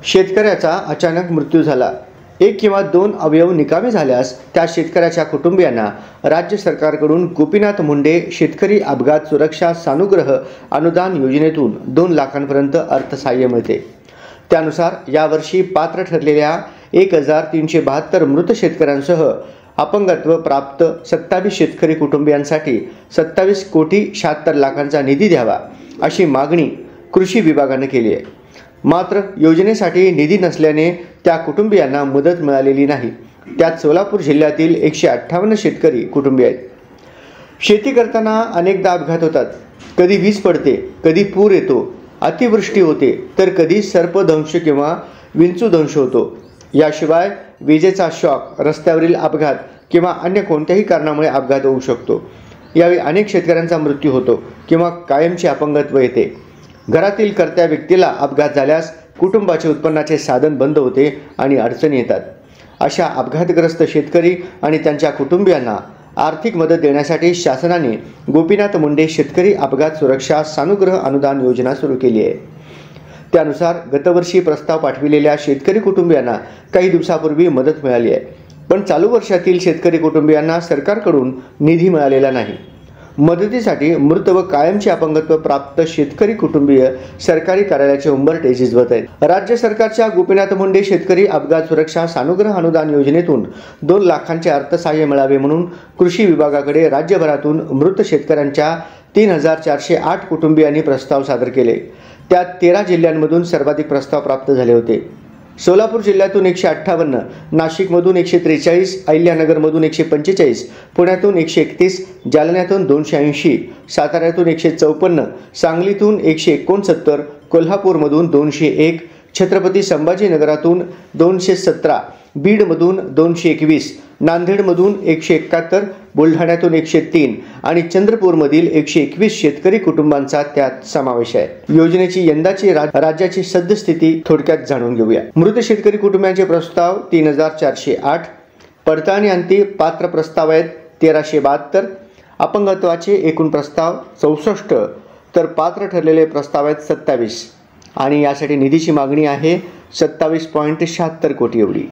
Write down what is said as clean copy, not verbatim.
शेतकऱ्याचा अचानक मृत्यू झाला। एक किंवा दोन अवयव निकामी झाल्यास त्या शेतकऱ्याच्या कुटुंबियांना राज्य सरकारकडून गोपीनाथ मुंडे शेतकरी अपघात सुरक्षा सानुग्रह अनुदान योजनेतून 2 लाखांपर्यंत अर्थसहाय्य मिळते। त्यानुसार यावर्षी पात्र ठरलेल्या 1372 मृत शेतकऱ्यांसह अपंगत्व प्राप्त 27 शेतकरी कुटुंबियांसाठी 27 कोटी 76 लाखांचा निधी द्यावा अशी मागणी कृषी विभागाने केली आहे। मात्र योजनेसाठी निधी नसल्याने त्या कुटुंबियांना मदत मिळालेली नाही। त्यात सोलापूर जिल्ह्यातील 158 शेतकरी कुटुंबीय आहेत। शेती करताना अनेकदा अपघात होतात। कधी वीज पडते, कधी पूर येतो, अतिवृष्टी होते, तर कधी सर्पदंश किंवा विंचूदंश होतो। याशिवाय विजेचा शॉक, रस्त्यावरील अपघात किंवा अन्य कोणत्याही कारणामुळे अपघात होऊ शकतो। यावेळी अनेक शेतकऱ्यांचा मृत्यू होतो किंवा कायमचे अपंगत्व येते। घरातील कर्त्या व्यक्तीला अपघात झाल्यास कुटुंबाचे उत्पन्नाचे साधन बंद होते आणि अडचणी येतात। अशा अपघातग्रस्त शेतकरी आणि त्यांच्या कुटुंबियांना आर्थिक मदत देण्यासाठी शासनाने गोपीनाथ मुंडे शेतकरी अपघात सुरक्षा सानुग्रह अनुदान योजना सुरू केली आहे। त्यानुसार गतवर्षी प्रस्ताव पाठविलेल्या शेतकरी कुटुंबियांना काही दिवसापूर्वी मदत मिळाली आहे, पण चालू वर्षातील शेतकरी कुटुंबियांना सरकारकडून निधी मिळालेला नाही। मदतीसाठी मृत व कायमचे अपंगत्व प्राप्त शेतकरी कुटुंबीय सरकारी कार्यालयाचे उंबरठे झिजवत आहेत। राज्य सरकारच्या गोपीनाथ मुंडे शेतकरी अपघात सुरक्षा सानुग्रह अनुदान योजनेतून 2 लाखांचे अर्थसहाय्य मिळावे म्हणून कृषी विभागाकडे राज्यभरातून मृत शेतकऱ्यांच्या 3408 कुटुंबियांनी प्रस्ताव सादर केले। त्यात 13 जिल्ह्यांमधून सर्वाधिक प्रस्ताव प्राप्त झाले होते। सोलापूर जिल्ह्यातून 158, नाशिकमधून 143, अहिल्यानगरमधून 145, पुण्यातून 131, जालन्यातून 280, साताऱ्यातून 154, सांगलीतून 169, कोल्हापूरमधून 201, छत्रपती संभाजीनगरातून 217, बीडमधून 221, नांदेडमधून 171, बुलढाण्यातून 103 आणि चंद्रपूरमधील 121 शेतकरी कुटुंबांचा त्यात समावेश आहे। योजनेची यंदाची राज्याची सद्यस्थिती थोडक्यात जाणून घेऊया। मृत शेतकरी कुटुंबांचे प्रस्ताव 3408, पडताळणीअंती पात्र प्रस्ताव आहेत 1372, अपंगत्वाचे एकूण प्रस्ताव 64, तर पात्र ठरलेले प्रस्ताव आहेत 27 आणि यासाठी निधीची मागणी आहे 27.76 कोटी एवढी।